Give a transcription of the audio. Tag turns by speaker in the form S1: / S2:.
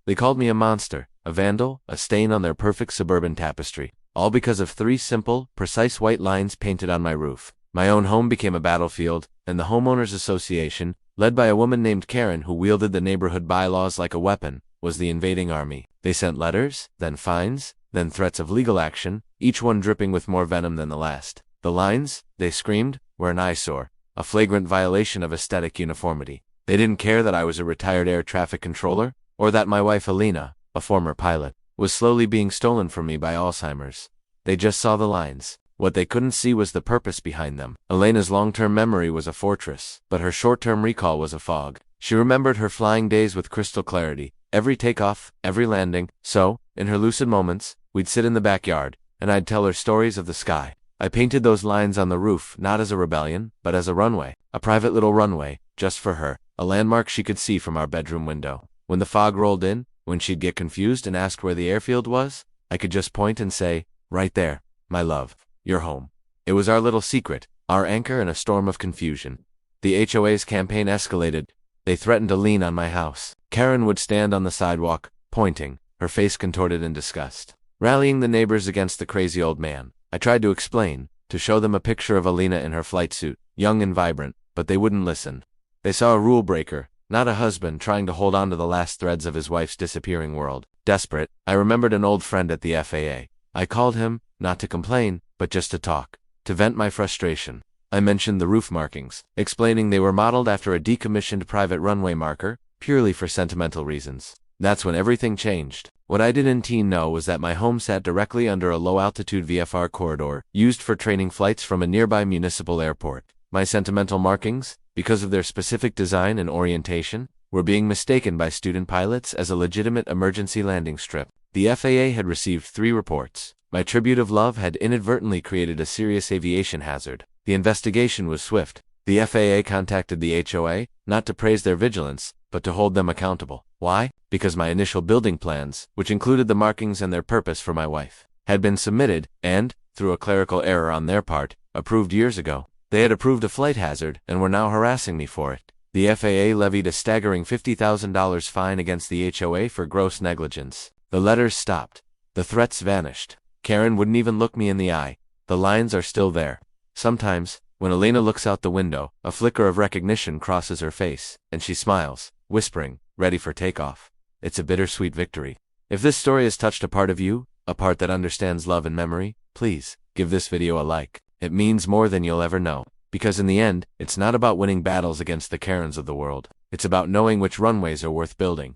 S1: They called me a monster, a vandal, a stain on their perfect suburban tapestry, all because of 3 simple, precise white lines painted on my roof. My own home became a battlefield, and the homeowners association, led by a woman named Karen who wielded the neighborhood bylaws like a weapon, was the invading army. They sent letters, then fines, then threats of legal action, each one dripping with more venom than the last. The lines, they screamed, were an eyesore, a flagrant violation of aesthetic uniformity. They didn't care that I was a retired air traffic controller, or that my wife Alina, a former pilot, was slowly being stolen from me by Alzheimer's. They just saw the lines. What they couldn't see was the purpose behind them. Elena's long-term memory was a fortress, but her short-term recall was a fog. She remembered her flying days with crystal clarity, every takeoff, every landing. So, in her lucid moments, we'd sit in the backyard, and I'd tell her stories of the sky. I painted those lines on the roof not as a rebellion, but as a runway, a private little runway, just for her, a landmark she could see from our bedroom window. When the fog rolled in, when she'd get confused and ask where the airfield was, I could just point and say, "Right there, my love. You're home." It was our little secret, our anchor in a storm of confusion. The HOA's campaign escalated. They threatened to lean on my house. Karen would stand on the sidewalk, pointing, her face contorted in disgust, rallying the neighbors against the crazy old man. I tried to explain, to show them a picture of Alina in her flight suit, young and vibrant, but they wouldn't listen. They saw a rule breaker, not a husband trying to hold on to the last threads of his wife's disappearing world. Desperate, I remembered an old friend at the FAA. I called him, not to complain, but just to talk, to vent my frustration. I mentioned the roof markings, explaining they were modeled after a decommissioned private runway marker, purely for sentimental reasons. That's when everything changed. What I didn't know was that my home sat directly under a low-altitude VFR corridor, used for training flights from a nearby municipal airport. My sentimental markings, because of their specific design and orientation, were being mistaken by student pilots as a legitimate emergency landing strip. The FAA had received 3 reports. My tribute of love had inadvertently created a serious aviation hazard. The investigation was swift. The FAA contacted the HOA, not to praise their vigilance, but to hold them accountable. Why? Because my initial building plans, which included the markings and their purpose for my wife, had been submitted and, through a clerical error on their part, approved years ago. They had approved a flight hazard and were now harassing me for it. The FAA levied a staggering $50,000 fine against the HOA for gross negligence. The letters stopped. The threats vanished. Karen wouldn't even look me in the eye. The lines are still there. Sometimes, when Elena looks out the window, a flicker of recognition crosses her face, and she smiles, whispering, ready for takeoff. It's a bittersweet victory. If this story has touched a part of you, a part that understands love and memory, please, give this video a like. It means more than you'll ever know. Because in the end, it's not about winning battles against the Karens of the world. It's about knowing which runways are worth building.